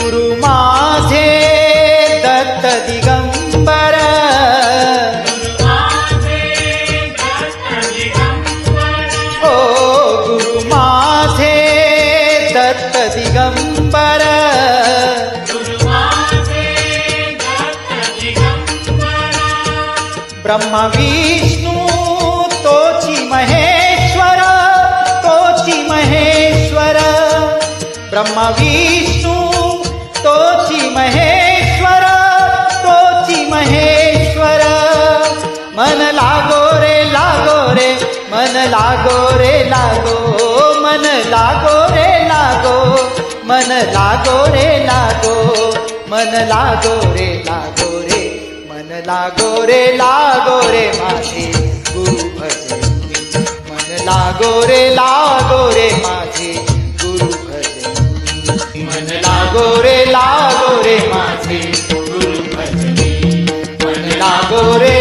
गुरु माझे दत्त दिगंबर, ओ गुरु माझे दत्त दिगंबर, ब्रह्मा विष्णू तोची महेश्वर, तोची महेश्वर, ब्रह्मा विष्णू तोची महेश्वर, तोची महेश्वर। मन लागो रे लागो रे, मन लागो रे लागो, मन लागो रे लागो, मन लागो रे लागो, मन लागो रे लागो रे, मन लागो रे लागो रे माझे गुरु भजनी, मन लागो रे माझे गुरु भजनी, मन लागो रे माझे गुरु भजनी, मन लागो रे